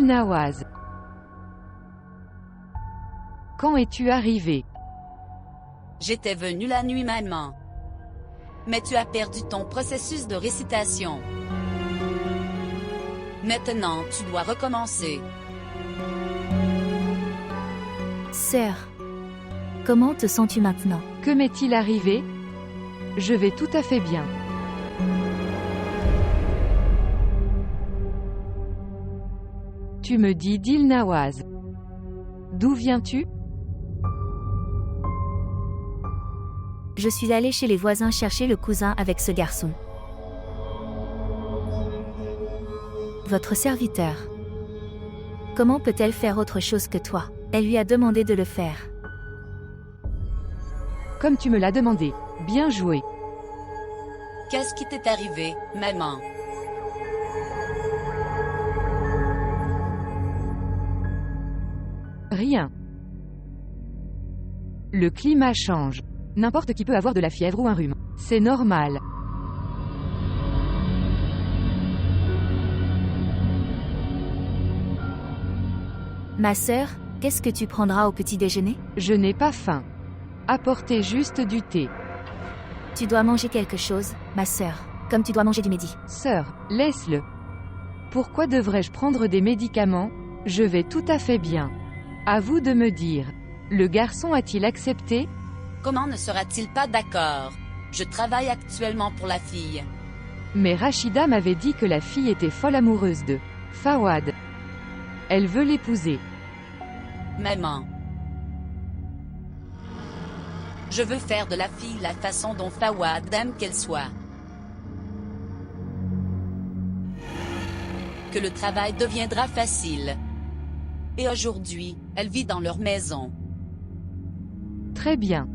dit Nawaz. Quand es-tu arrivé? J'étais venu la nuit maman. Mais tu as perdu ton processus de récitation. Maintenant, tu dois recommencer. Sœur, comment te sens-tu maintenant? Que m'est-il arrivé? Je vais tout à fait bien. Tu me dis Dil Nawaz. D'où viens-tu? Je suis allée chez les voisins chercher le cousin avec ce garçon. Votre serviteur. Comment peut-elle faire autre chose que toi? Elle lui a demandé de le faire. Comme tu me l'as demandé. Bien joué. Qu'est-ce qui t'est arrivé, maman? Rien. Le climat change. N'importe qui peut avoir de la fièvre ou un rhume. C'est normal. Ma sœur, qu'est-ce que tu prendras au petit déjeuner? Je n'ai pas faim. Apportez juste du thé. Tu dois manger quelque chose, ma sœur, comme tu dois manger du midi. Sœur, laisse-le. Pourquoi devrais-je prendre des médicaments? Je vais tout à fait bien. À vous de me dire. Le garçon a-t-il accepté? Comment ne sera-t-il pas d'accord? Je travaille actuellement pour la fille. Mais Rachida m'avait dit que la fille était folle amoureuse de Fawad. Elle veut l'épouser. Maman. Je veux faire de la fille la façon dont Fawad aime qu'elle soit. Que le travail deviendra facile. Et aujourd'hui, elle vit dans leur maison. Très bien.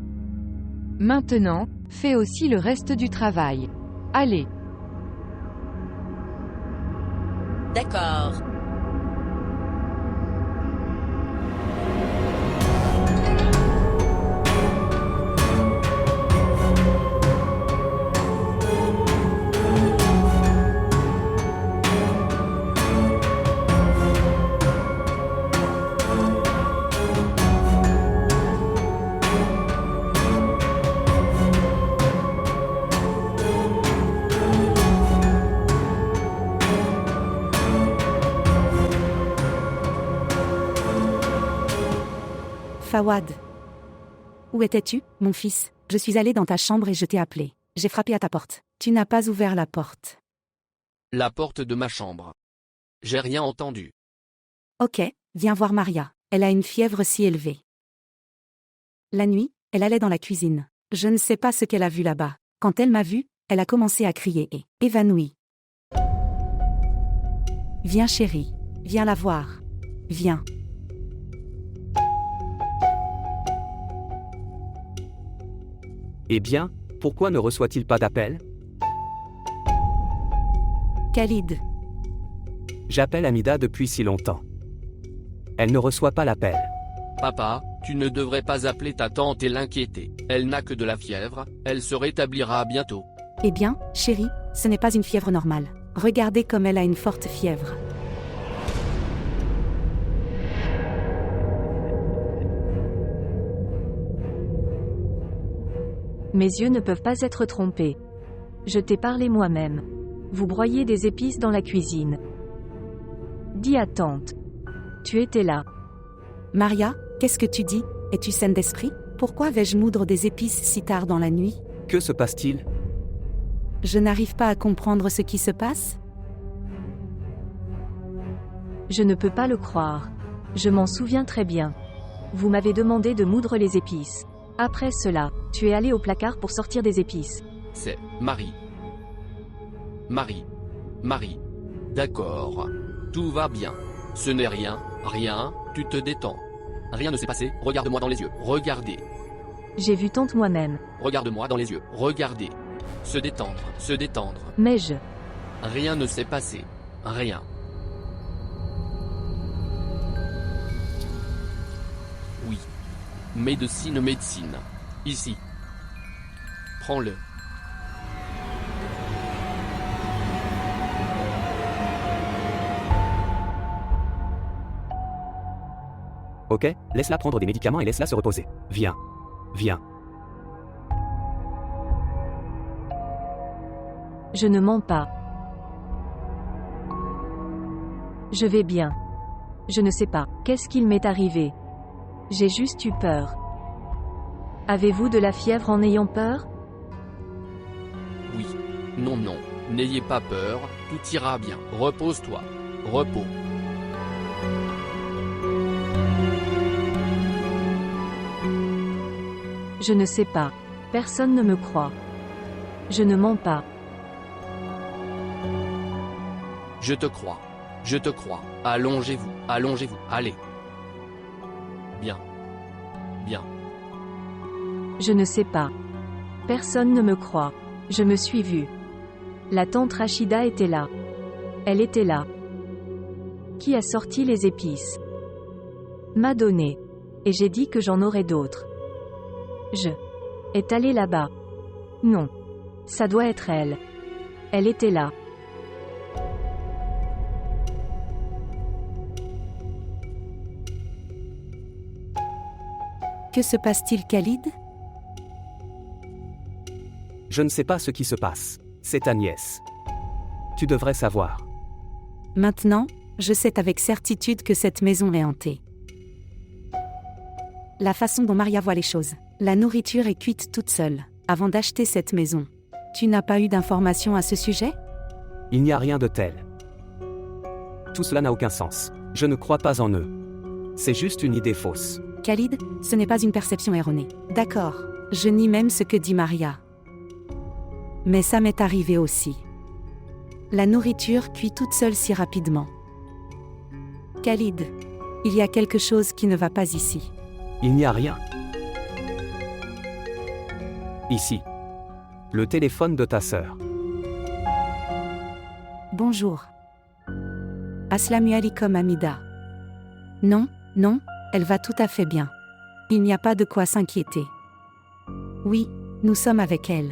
Maintenant, fais aussi le reste du travail. Allez. D'accord. Fawad. Où étais-tu, mon fils? Je suis allé dans ta chambre et je t'ai appelé. J'ai frappé à ta porte. Tu n'as pas ouvert la porte. La porte de ma chambre. J'ai rien entendu. Ok, viens voir Maria. Elle a une fièvre si élevée. La nuit, elle allait dans la cuisine. Je ne sais pas ce qu'elle a vu là-bas. Quand elle m'a vu, elle a commencé à crier et évanouie. Viens chérie. Viens la voir. Viens. Eh bien, pourquoi ne reçoit-il pas d'appel? Khalid. J'appelle Amida depuis si longtemps. Elle ne reçoit pas l'appel. Papa, tu ne devrais pas appeler ta tante et l'inquiéter. Elle n'a que de la fièvre, elle se rétablira bientôt. Eh bien, chérie, ce n'est pas une fièvre normale. Regardez comme elle a une forte fièvre. Mes yeux ne peuvent pas être trompés. Je t'ai parlé moi-même. Vous broyez des épices dans la cuisine. Dis à tante. Tu étais là. Maria, qu'est-ce que tu dis? Es-tu saine d'esprit? Pourquoi vais-je moudre des épices si tard dans la nuit? Que se passe-t-il? Je n'arrive pas à comprendre ce qui se passe. Je ne peux pas le croire. Je m'en souviens très bien. Vous m'avez demandé de moudre les épices. Après cela, tu es allé au placard pour sortir des épices. C'est Marie. Marie. Marie. D'accord. Tout va bien. Ce n'est rien, rien, tu te détends. Rien ne s'est passé, regarde-moi dans les yeux, regardez. J'ai vu tante moi-même. Regarde-moi dans les yeux, regardez. Se détendre, se détendre. Mais je... Rien ne s'est passé. Rien. Oui. Médecine, médecine. Ici. Prends-le. Ok, laisse-la prendre des médicaments et laisse-la se reposer. Viens. Viens. Je ne mens pas. Je vais bien. Je ne sais pas. Qu'est-ce qu'il m'est arrivé? J'ai juste eu peur. Avez-vous de la fièvre en ayant peur? Oui. Non, non. N'ayez pas peur, tout ira bien. Repose-toi. Repos. Je ne sais pas. Personne ne me croit. Je ne mens pas. Je te crois. Je te crois. Allongez-vous. Allongez-vous. Allez. Bien. Bien. Je ne sais pas. Personne ne me croit. Je me suis vue. La tante Rachida était là. Elle était là. Qui a sorti les épices? M'a donné. Et j'ai dit que j'en aurais d'autres. Je. Est allée là-bas. Non. Ça doit être elle. Elle était là. Que se passe-t-il, Khalid? Je ne sais pas ce qui se passe. C'est ta nièce. Tu devrais savoir. Maintenant, je sais avec certitude que cette maison est hantée. La façon dont Maria voit les choses. La nourriture est cuite toute seule, avant d'acheter cette maison. Tu n'as pas eu d'informations à ce sujet? Il n'y a rien de tel. Tout cela n'a aucun sens. Je ne crois pas en eux. C'est juste une idée fausse. Khalid, ce n'est pas une perception erronée. D'accord, je nie même ce que dit Maria. Mais ça m'est arrivé aussi. La nourriture cuit toute seule si rapidement. Khalid, il y a quelque chose qui ne va pas ici. Il n'y a rien. Ici. Le téléphone de ta sœur. Bonjour. Assalamu alaikum Hamida. Non, non, elle va tout à fait bien. Il n'y a pas de quoi s'inquiéter. Oui, nous sommes avec elle.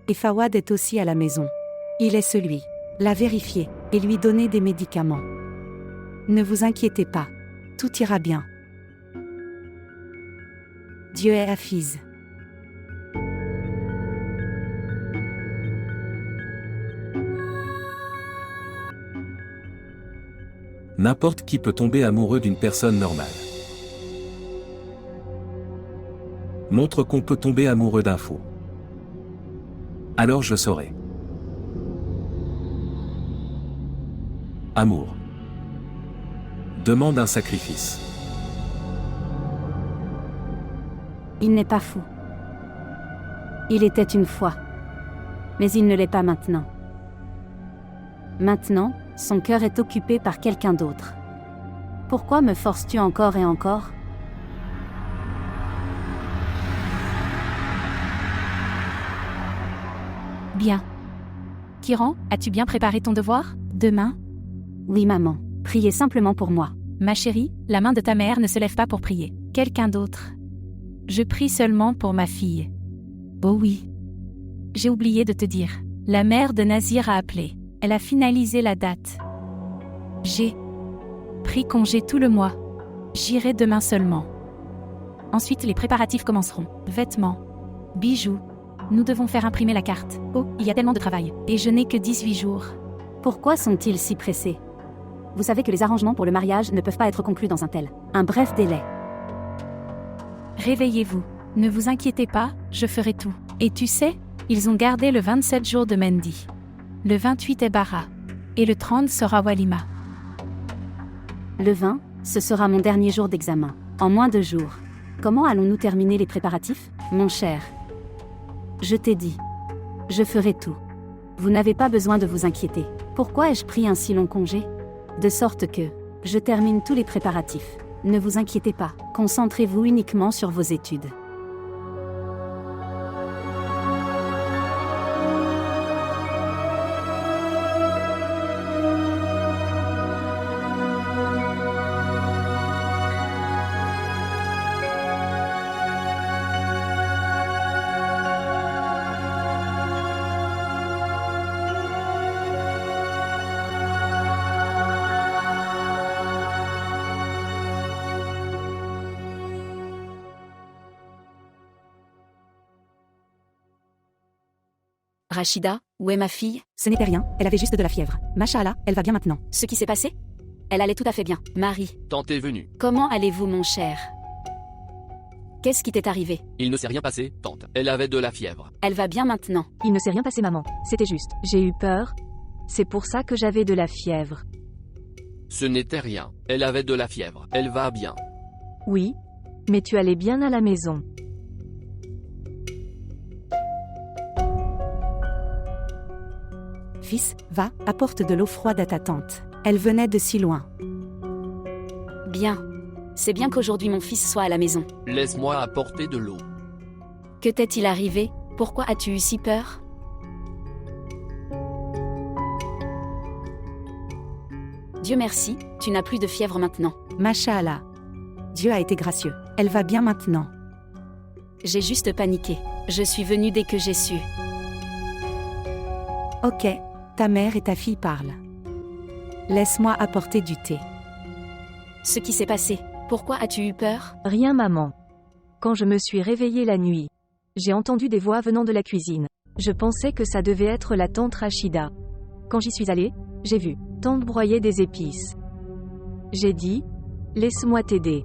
Et Fawad est aussi à la maison. Il est celui. La vérifier, et lui donner des médicaments. Ne vous inquiétez pas. Tout ira bien. Dieu est Hafiz. N'importe qui peut tomber amoureux d'une personne normale. Montre qu'on peut tomber amoureux d'un faux. Alors je saurai. Amour. Demande un sacrifice. Il n'est pas fou. Il était une fois. Mais il ne l'est pas maintenant. Maintenant, son cœur est occupé par quelqu'un d'autre. Pourquoi me forces-tu encore et encore? Bien. Kiran, as-tu bien préparé ton devoir? Demain? Oui, maman. Priez simplement pour moi. Ma chérie, la main de ta mère ne se lève pas pour prier. Quelqu'un d'autre. Je prie seulement pour ma fille. Oh oui. J'ai oublié de te dire. La mère de Nazir a appelé. Elle a finalisé la date. J'ai pris congé tout le mois. J'irai demain seulement. Ensuite, les préparatifs commenceront. Vêtements, bijoux. Nous devons faire imprimer la carte. Oh, il y a tellement de travail. Et je n'ai que 18 jours. Pourquoi sont-ils si pressés? Vous savez que les arrangements pour le mariage ne peuvent pas être conclus dans un bref délai. Réveillez-vous. Ne vous inquiétez pas, je ferai tout. Et tu sais, ils ont gardé le 27 jours de Mendy. Le 28 est Bara. Et le 30 sera Walima. Le 20, ce sera mon dernier jour d'examen. En moins de jours. Comment allons-nous terminer les préparatifs, mon cher? Je t'ai dit. Je ferai tout. Vous n'avez pas besoin de vous inquiéter. Pourquoi ai-je pris un si long congé? De sorte que, je termine tous les préparatifs. Ne vous inquiétez pas. Concentrez-vous uniquement sur vos études. Rachida, où est ma fille? Ce n'était rien, elle avait juste de la fièvre. Masha'Allah, elle va bien maintenant. Ce qui s'est passé? Elle allait tout à fait bien. Marie, Tant est venu. comment allez-vous mon cher? Qu'est-ce qui t'est arrivé? Il ne s'est rien passé, tante. Elle avait de la fièvre. Elle va bien maintenant. Il ne s'est rien passé maman, c'était juste. J'ai eu peur. C'est pour ça que j'avais de la fièvre. Ce n'était rien. Elle avait de la fièvre. Elle va bien. Oui. Mais tu allais bien à la maison. Fils, va, apporte de l'eau froide à ta tante. Elle venait de si loin. Bien. C'est bien qu'aujourd'hui mon fils soit à la maison. Laisse-moi apporter de l'eau. Que t'est-il arrivé? Pourquoi as-tu eu si peur? Dieu merci, tu n'as plus de fièvre maintenant. Masha'Allah. Dieu a été gracieux. Elle va bien maintenant. J'ai juste paniqué. Je suis venue dès que j'ai su. Ok, ta mère et ta fille parlent. Laisse-moi apporter du thé. Ce qui s'est passé, pourquoi as-tu eu peur? Rien maman. Quand je me suis réveillée la nuit, j'ai entendu des voix venant de la cuisine. Je pensais que ça devait être la tante Rachida. Quand j'y suis allée, j'ai vu tante broyer des épices. J'ai dit, laisse-moi t'aider.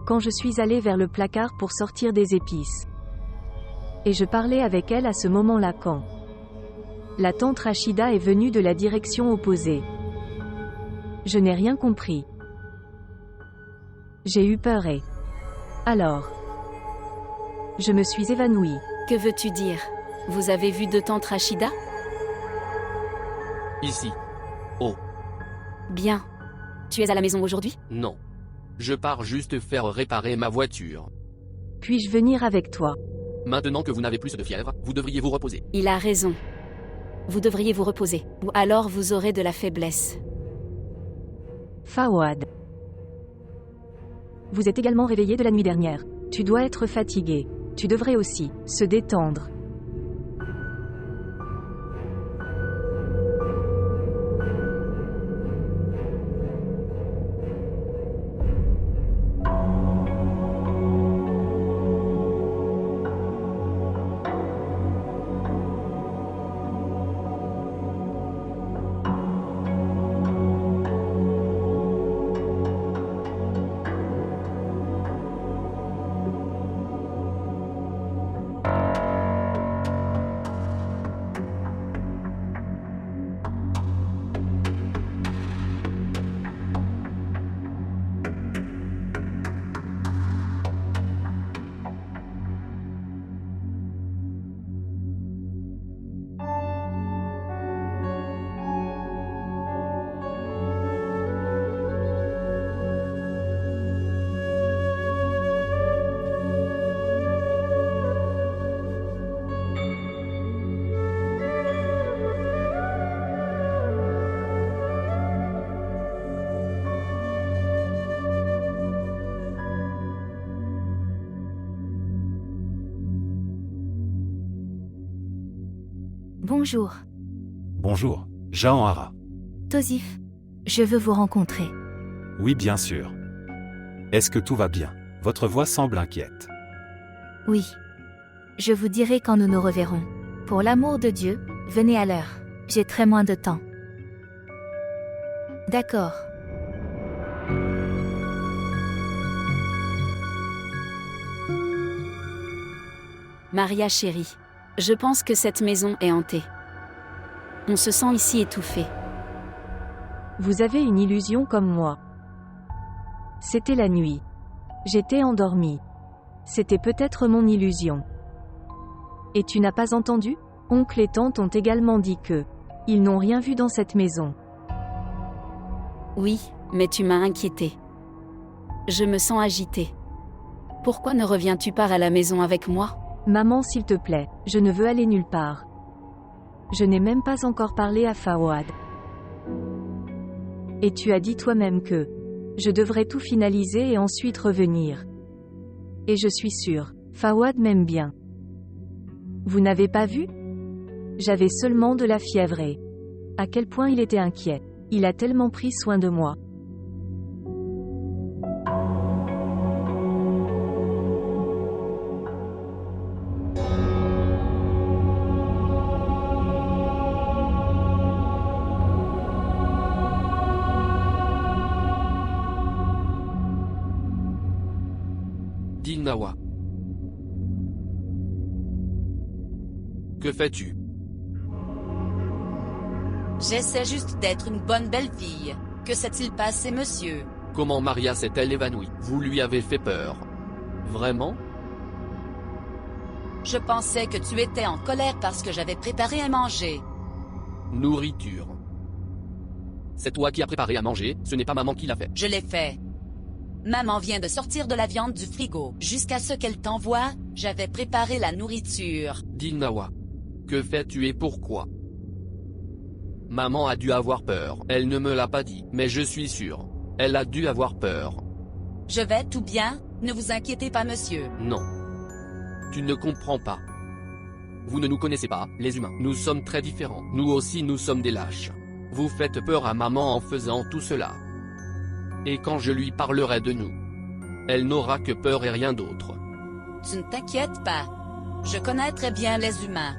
Quand je suis allée vers le placard pour sortir des épices. Et je parlais avec elle à ce moment-là quand la tante Rachida est venue de la direction opposée. Je n'ai rien compris. J'ai eu peur et... Alors... Je me suis évanouie. Que veux-tu dire? Vous avez vu de tante Rachida? Ici. Oh, Bien. Tu es à la maison aujourd'hui? non. Je pars juste faire réparer ma voiture. Puis-je venir avec toi? Maintenant que vous n'avez plus de fièvre, vous devriez vous reposer. Il a raison. Vous devriez vous reposer, ou alors vous aurez de la faiblesse. Fawad. Vous êtes également réveillé de la nuit dernière. Tu dois être fatigué. Tu devrais aussi se détendre. Bonjour. Bonjour, Jean Hara. Tosif. Je veux vous rencontrer. Oui, bien sûr. Est-ce que tout va bien? Votre voix semble inquiète. Oui. Je vous dirai quand nous nous reverrons. Pour l'amour de Dieu, venez à l'heure. J'ai très moins de temps. D'accord. Maria chérie, je pense que cette maison est hantée. On se sent ici étouffé. Vous avez une illusion comme moi. C'était la nuit. J'étais endormie. C'était peut-être mon illusion. Et tu n'as pas entendu? Oncle et tante ont également dit que ils n'ont rien vu dans cette maison. Oui, mais tu m'as inquiétée. Je me sens agitée. Pourquoi ne reviens-tu pas à la maison avec moi? Maman, s'il te plaît, je ne veux aller nulle part. Je n'ai même pas encore parlé à Fawad. Et tu as dit toi-même que je devrais tout finaliser et ensuite revenir. Et je suis sûre, Fawad m'aime bien. Vous n'avez pas vu? J'avais seulement de la fièvre et à quel point il était inquiet. Il a tellement pris soin de moi. Nawa. Que fais-tu? J'essaie juste d'être une bonne belle-fille. Que s'est-il passé, monsieur? Comment Maria s'est-elle évanouie? Vous lui avez fait peur. Vraiment? Je pensais que tu étais en colère parce que j'avais préparé à manger. Nourriture. C'est toi qui as préparé à manger, ce n'est pas maman qui l'a fait. Je l'ai fait. Maman vient de sortir de la viande du frigo. Jusqu'à ce qu'elle t'envoie, j'avais préparé la nourriture. Dis Nawa. Que fais-tu et pourquoi? Maman a dû avoir peur. Elle ne me l'a pas dit, mais je suis sûr. Elle a dû avoir peur. Je vais tout bien, ne vous inquiétez pas, monsieur. Non. Tu ne comprends pas. Vous ne nous connaissez pas, les humains. Nous sommes très différents. Nous aussi nous sommes des lâches. Vous faites peur à maman en faisant tout cela. Et quand je lui parlerai de nous, elle n'aura que peur et rien d'autre. Tu ne t'inquiètes pas. Je connais très bien les humains.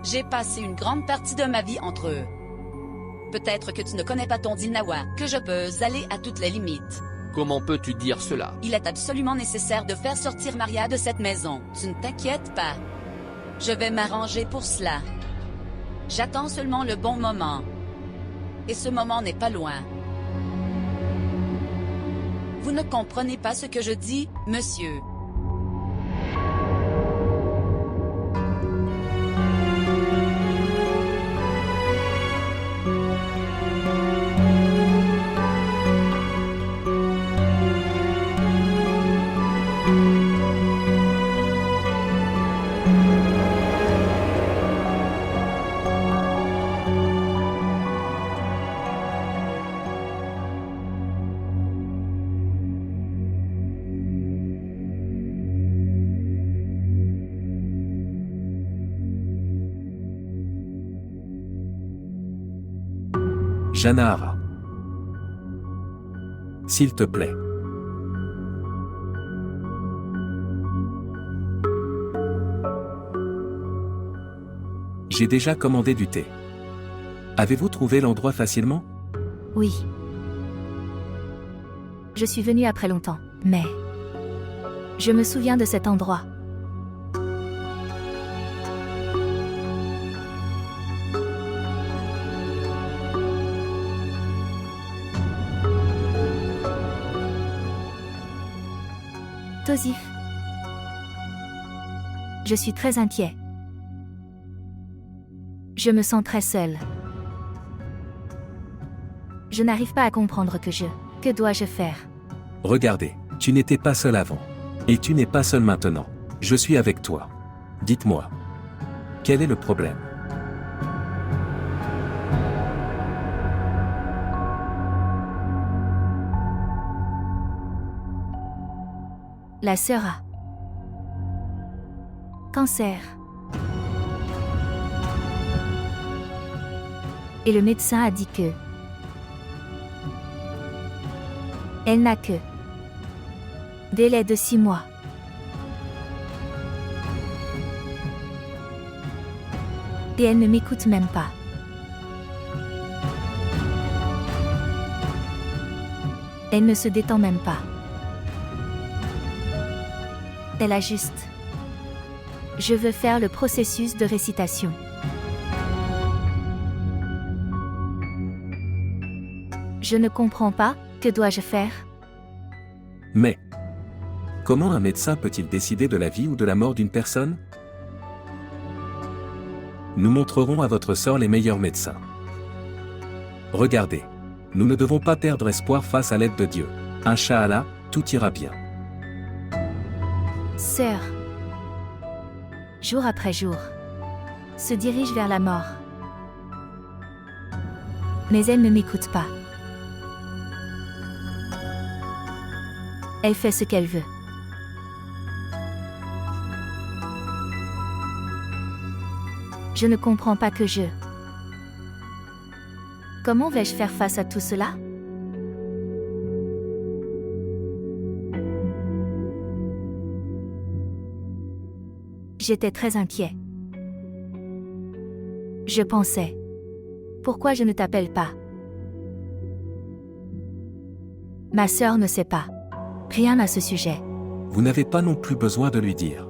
J'ai passé une grande partie de ma vie entre eux. Peut-être que tu ne connais pas ton Dinawa, que je peux aller à toutes les limites. Comment peux-tu dire cela? Il est absolument nécessaire de faire sortir Maria de cette maison. Tu ne t'inquiètes pas. Je vais m'arranger pour cela. J'attends seulement le bon moment. Et ce moment n'est pas loin. Vous ne comprenez pas ce que je dis, monsieur. Janahara. S'il te plaît. J'ai déjà commandé du thé. Avez-vous trouvé l'endroit facilement? Oui. Je suis venue après longtemps, mais... Je me souviens de cet endroit. Tosif. Je suis très inquiet. Je me sens très seule. Je n'arrive pas à comprendre Que dois-je faire? Regardez, tu n'étais pas seul avant. Et tu n'es pas seul maintenant. Je suis avec toi. Dites-moi. Quel est le problème? La sœur a cancer. Et le médecin a dit que elle n'a que délai de 6 mois. Et elle ne m'écoute même pas. Elle ne se détend même pas. Elle a juste... Je veux faire le processus de récitation. Je ne comprends pas, que dois-je faire? Mais... Comment un médecin peut-il décider de la vie ou de la mort d'une personne? Nous montrerons à votre sœur les meilleurs médecins. Regardez. Nous ne devons pas perdre espoir face à l'aide de Dieu. Inch'Allah, tout ira bien. Sœur, jour après jour, se dirige vers la mort. Mais elle ne m'écoute pas. Elle fait ce qu'elle veut. Je ne comprends pas que je... Comment vais-je faire face à tout cela? J'étais très inquiet. Je pensais. Pourquoi je ne t'appelle pas? Ma sœur ne sait pas. Rien à ce sujet. Vous n'avez pas non plus besoin de lui dire.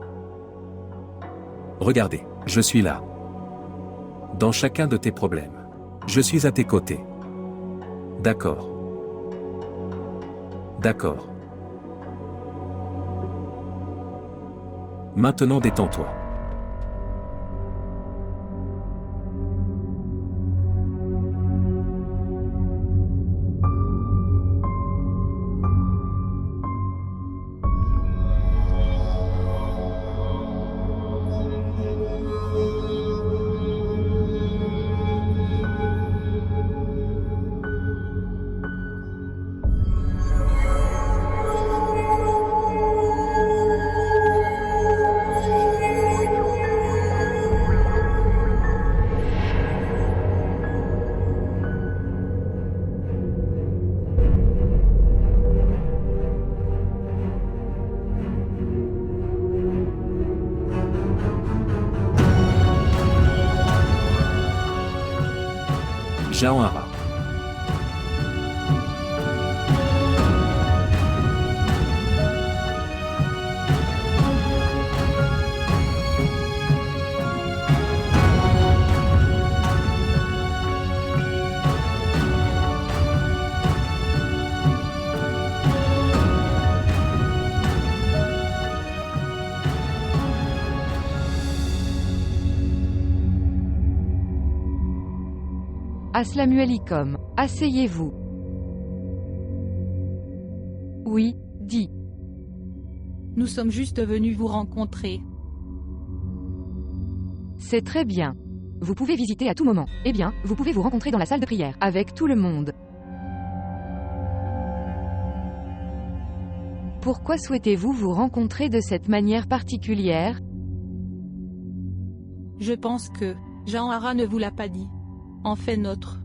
Regardez, je suis là. Dans chacun de tes problèmes. Je suis à tes côtés. D'accord. D'accord. Maintenant détends-toi. Jaanhara. Assalamualaikum, asseyez-vous. Oui, dis. Nous sommes juste venus vous rencontrer. C'est très bien. Vous pouvez visiter à tout moment. Eh bien, vous pouvez vous rencontrer dans la salle de prière, avec tout le monde. Pourquoi souhaitez-vous vous rencontrer de cette manière particulière? Je pense que Jaanhara ne vous l'a pas dit. En fait notre.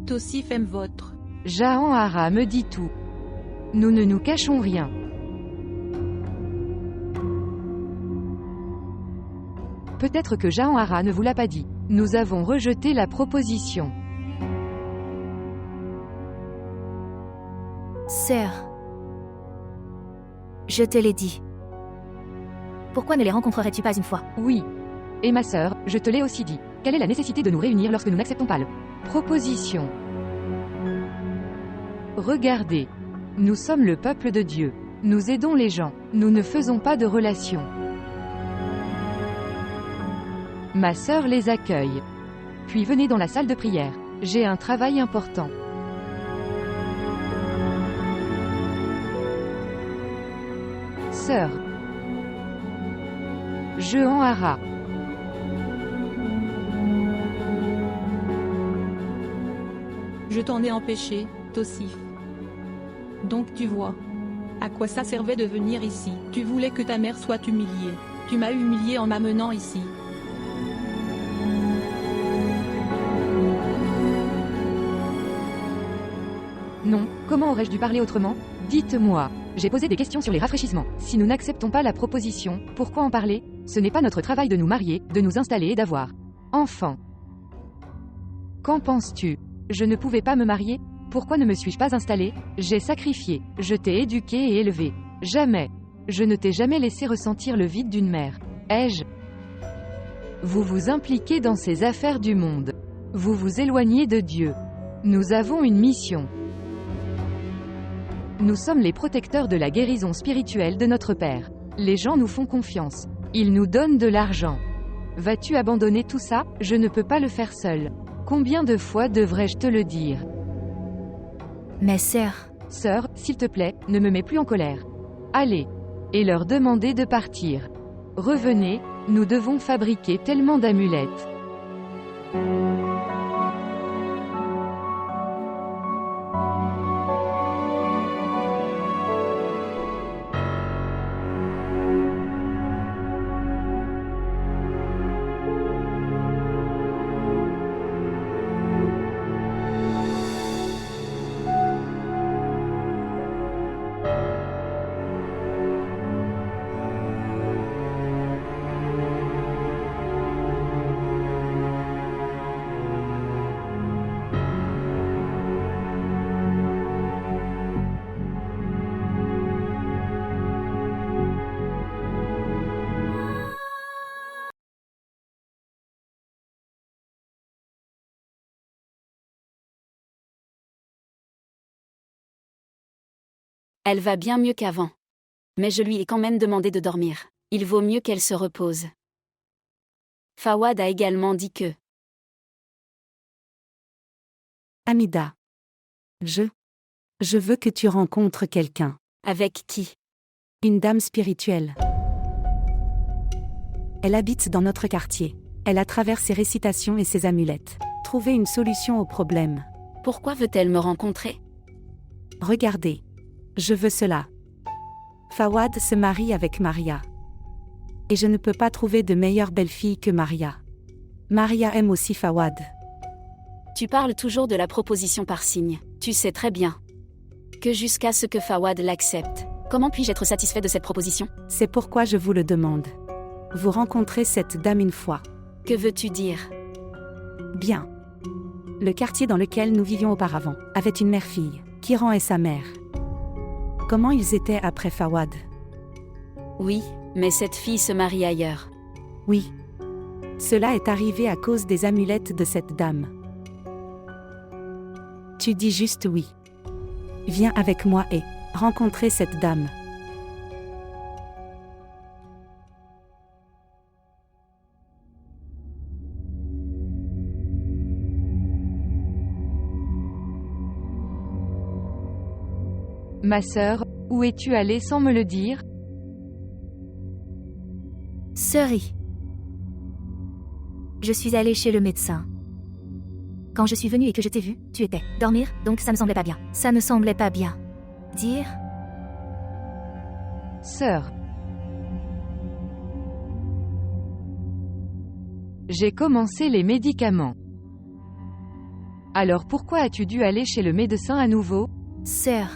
Tossif aime votre. Jaanhara me dit tout. Nous ne nous cachons rien. Peut-être que Jaanhara ne vous l'a pas dit. Nous avons rejeté la proposition. Sœur, je te l'ai dit. Pourquoi ne les rencontrerais-tu pas une fois? Oui. Et ma sœur, je te l'ai aussi dit. Quelle est la nécessité de nous réunir lorsque nous n'acceptons pas le proposition? Regardez. Nous sommes le peuple de Dieu. Nous aidons les gens. Nous ne faisons pas de relations. Ma sœur les accueille. Puis venez dans la salle de prière. J'ai un travail important. Sœur. Jaanhara. Je t'en ai empêché, Tossif. Donc tu vois. À quoi ça servait de venir ici? Tu voulais que ta mère soit humiliée. Tu m'as humilié en m'amenant ici. Non, comment aurais-je dû parler autrement? Dites-moi. J'ai posé des questions sur les rafraîchissements. Si nous n'acceptons pas la proposition, pourquoi en parler? Ce n'est pas notre travail de nous marier, de nous installer et d'avoir enfants. Qu'en penses-tu? Je ne pouvais pas me marier? Pourquoi ne me suis-je pas installée? J'ai sacrifié. Je t'ai éduqué et élevé. Jamais. Je ne t'ai jamais laissé ressentir le vide d'une mère. Ai-je? Vous vous impliquez dans ces affaires du monde. Vous vous éloignez de Dieu. Nous avons une mission. Nous sommes les protecteurs de la guérison spirituelle de notre Père. Les gens nous font confiance. Ils nous donnent de l'argent. Vas-tu abandonner tout ça? Je ne peux pas le faire seul. Combien de fois devrais-je te le dire? Mais sœur. Sœur, s'il te plaît, ne me mets plus en colère. Allez. Et leur demander de partir. Revenez, nous devons fabriquer tellement d'amulettes. Elle va bien mieux qu'avant. Mais je lui ai quand même demandé de dormir. Il vaut mieux qu'elle se repose. Fawad a également dit que... Hamida. Je veux que tu rencontres quelqu'un. Avec qui? Une dame spirituelle. Elle habite dans notre quartier. Elle a travers ses récitations et ses amulettes trouvé une solution au problème. Pourquoi veut-elle me rencontrer? Regardez. Je veux cela. Fawad se marie avec Maria. Et je ne peux pas trouver de meilleure belle-fille que Maria. Maria aime aussi Fawad. Tu parles toujours de la proposition par signe. Tu sais très bien que jusqu'à ce que Fawad l'accepte. Comment puis-je être satisfait de cette proposition? C'est pourquoi je vous le demande. Vous rencontrez cette dame une fois. Que veux-tu dire? Bien. Le quartier dans lequel nous vivions auparavant avait une mère-fille, Kiran et sa mère. Comment ils étaient après Fawad? Oui, mais cette fille se marie ailleurs. Oui. Cela est arrivé à cause des amulettes de cette dame. Tu dis juste oui. Viens avec moi et rencontrer cette dame. Ma sœur, où es-tu allée sans me le dire? Sœurie. Je suis allée chez le médecin. Quand je suis venue et que je t'ai vue, tu étais dormir, donc ça ne semblait pas bien. Ça ne semblait pas bien. Dire? Sœur. J'ai commencé les médicaments. Alors pourquoi as-tu dû aller chez le médecin à nouveau? Sœur.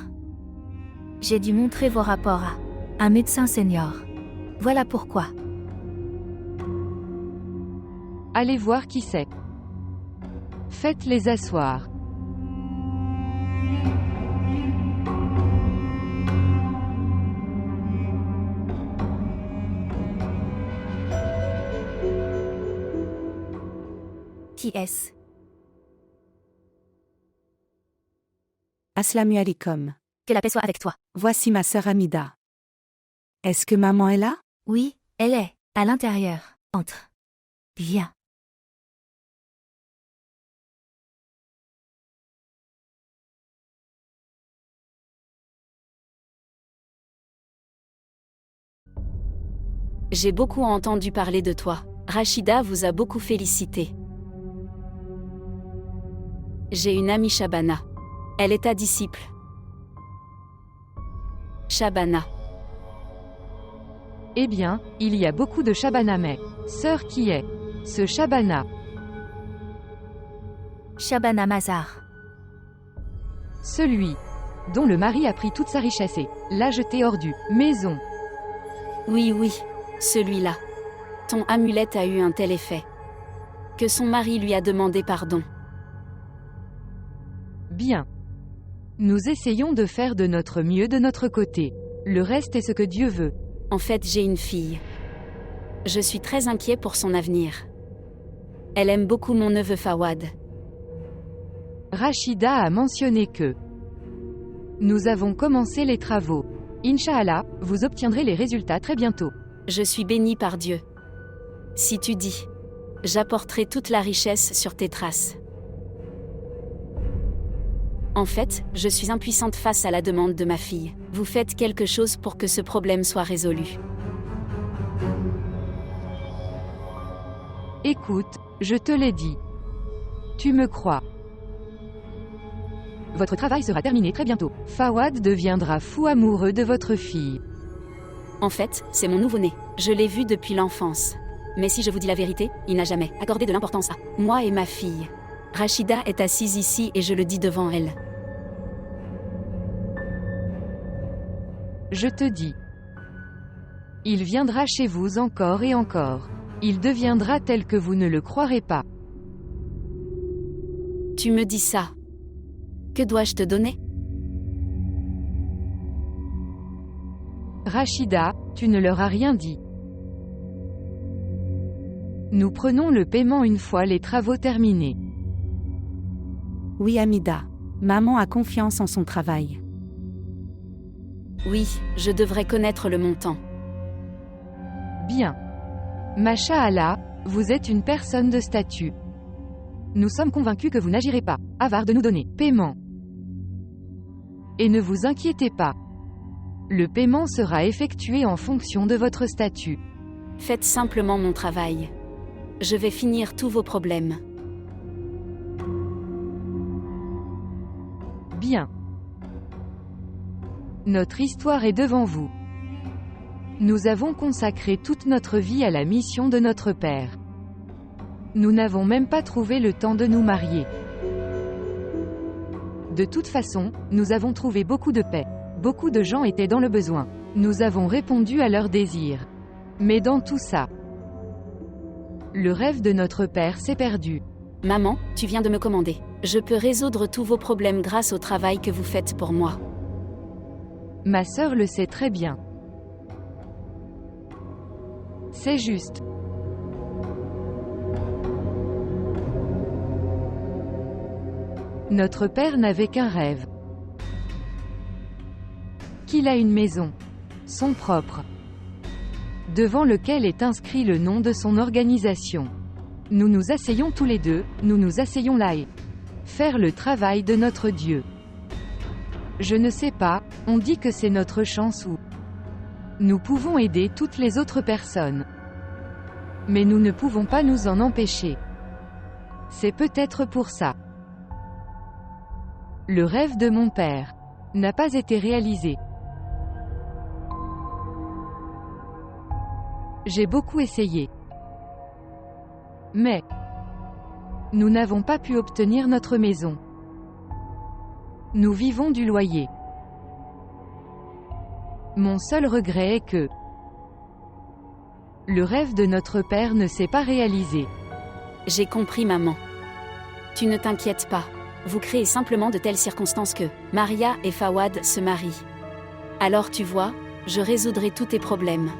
J'ai dû montrer vos rapports à un médecin senior. Voilà pourquoi. Allez voir qui c'est. Faites-les asseoir. Qui est-ce? Assalamu alaikum. Que la paix soit avec toi. Voici ma sœur Hamida. Est-ce que maman est là? Oui, elle est à l'intérieur. Entre. Viens. J'ai beaucoup entendu parler de toi. Rachida vous a beaucoup félicité. J'ai une amie Shabana. Elle est ta disciple. Shabana. Eh bien, il y a beaucoup de Shabana, mais sœur qui est ce Shabana? Shabana Mazar. Celui dont le mari a pris toute sa richesse et l'a jeté hors du maison. Oui, celui-là. Ton amulette a eu un tel effet que son mari lui a demandé pardon. Bien. Nous essayons de faire de notre mieux de notre côté. Le reste est ce que Dieu veut. En fait, j'ai une fille. Je suis très inquiet pour son avenir. Elle aime beaucoup mon neveu Fawad. Rachida a mentionné que nous avons commencé les travaux. Inch'Allah, vous obtiendrez les résultats très bientôt. Je suis bénie par Dieu. Si tu dis, j'apporterai toute la richesse sur tes traces. En fait, je suis impuissante face à la demande de ma fille. Vous faites quelque chose pour que ce problème soit résolu. Écoute, je te l'ai dit. Tu me crois. Votre travail sera terminé très bientôt. Fawad deviendra fou amoureux de votre fille. En fait, c'est mon nouveau-né. Je l'ai vu depuis l'enfance. Mais si je vous dis la vérité, il n'a jamais accordé de l'importance à moi et ma fille. Rachida est assise ici et je le dis devant elle. Je te dis. Il viendra chez vous encore et encore. Il deviendra tel que vous ne le croirez pas. Tu me dis ça. Que dois-je te donner? Rachida, tu ne leur as rien dit. Nous prenons le paiement une fois les travaux terminés. Oui Hamida. Maman a confiance en son travail. Oui, je devrais connaître le montant. Bien. Mashallah, vous êtes une personne de statut. Nous sommes convaincus que vous n'agirez pas, avare de nous donner paiement. Et ne vous inquiétez pas. Le paiement sera effectué en fonction de votre statut. Faites simplement mon travail. Je vais finir tous vos problèmes. Bien. Notre histoire est devant vous. Nous avons consacré toute notre vie à la mission de notre Père. Nous n'avons même pas trouvé le temps de nous marier. De toute façon, nous avons trouvé beaucoup de paix. Beaucoup de gens étaient dans le besoin. Nous avons répondu à leurs désirs. Mais dans tout ça, le rêve de notre Père s'est perdu. Maman, tu viens de me commander. Je peux résoudre tous vos problèmes grâce au travail que vous faites pour moi. Ma sœur le sait très bien. C'est juste. Notre père n'avait qu'un rêve. Qu'il a une maison. Son propre. Devant lequel est inscrit le nom de son organisation. Nous nous asseyons tous les deux, nous nous asseyons là et faire le travail de notre Dieu. Je ne sais pas, on dit que c'est notre chance ou nous pouvons aider toutes les autres personnes. Mais nous ne pouvons pas nous en empêcher. C'est peut-être pour ça. Le rêve de mon père n'a pas été réalisé. J'ai beaucoup essayé. Mais nous n'avons pas pu obtenir notre maison. Nous vivons du loyer. Mon seul regret est que le rêve de notre père ne s'est pas réalisé. J'ai compris, maman. Tu ne t'inquiètes pas. Vous créez simplement de telles circonstances que Maria et Fawad se marient. Alors tu vois, je résoudrai tous tes problèmes.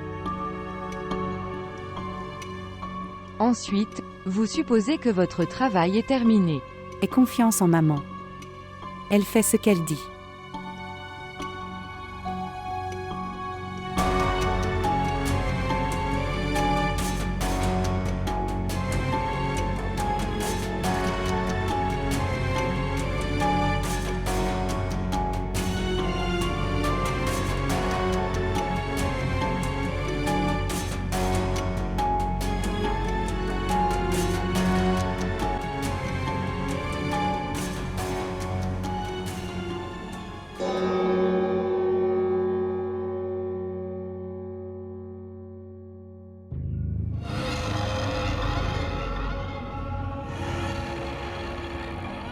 Ensuite, vous supposez que votre travail est terminé. Aie confiance en maman. Elle fait ce qu'elle dit.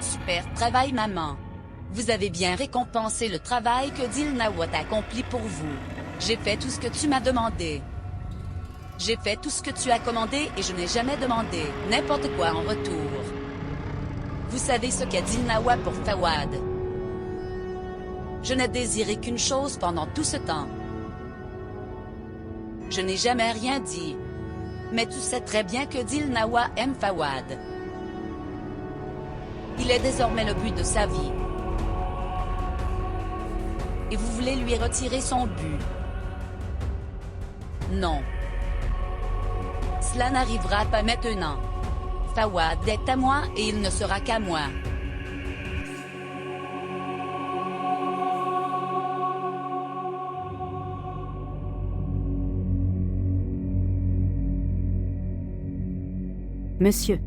Super travail, maman. Vous avez bien récompensé le travail que Dilnawat a accompli pour vous. J'ai fait tout ce que tu m'as demandé. J'ai fait tout ce que tu as commandé et je n'ai jamais demandé n'importe quoi en retour. Vous savez ce qu'a Dilnawat pour Fawad. Je n'ai désiré qu'une chose pendant tout ce temps. Je n'ai jamais rien dit. Mais tu sais très bien que Dilnawat aime Fawad. Il est désormais le but de sa vie. Et vous voulez lui retirer son but. Non. Cela n'arrivera pas maintenant. Fawad est à moi et il ne sera qu'à moi. Monsieur.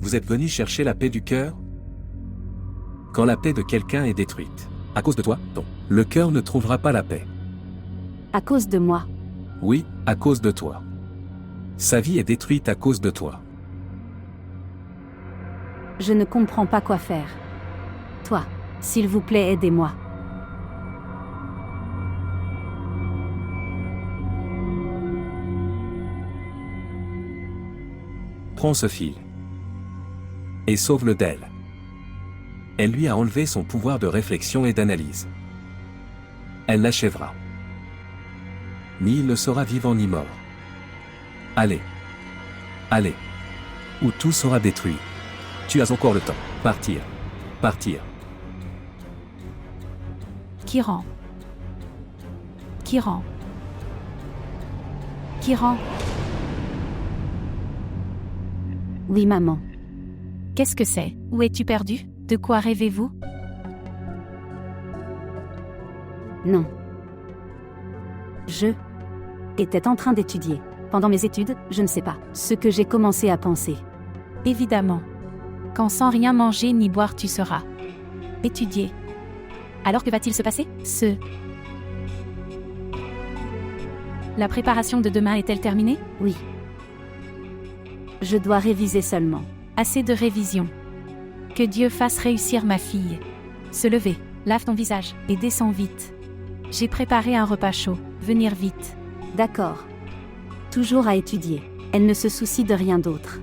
Vous êtes venu chercher la paix du cœur? Quand la paix de quelqu'un est détruite, à cause de toi, non. Le cœur ne trouvera pas la paix. À cause de moi. Oui, à cause de toi. Sa vie est détruite à cause de toi. Je ne comprends pas quoi faire. Toi, s'il vous plaît, aidez-moi. Prends ce fil. Et sauve-le d'elle. Elle lui a enlevé son pouvoir de réflexion et d'analyse. Elle l'achèvera. Ni il ne sera vivant ni mort. Allez. Allez. Ou tout sera détruit. Tu as encore le temps. Partir. Partir. Kiran. Kiran. Kiran, Oui, maman. qu'est-ce que c'est? Où es-tu perdu? De quoi rêvez-vous? Non. Je étais en train d'étudier. Pendant mes études, je ne sais pas ce que j'ai commencé à penser. Évidemment. Quand sans rien manger ni boire tu seras étudié. Alors que va-t-il se passer? La préparation de demain est-elle terminée? Oui. Je dois réviser seulement. Assez de révision. Que Dieu fasse réussir ma fille. Se lever, lave ton visage et descends vite. J'ai préparé un repas chaud, venir vite. D'accord. Toujours à étudier. Elle ne se soucie de rien d'autre.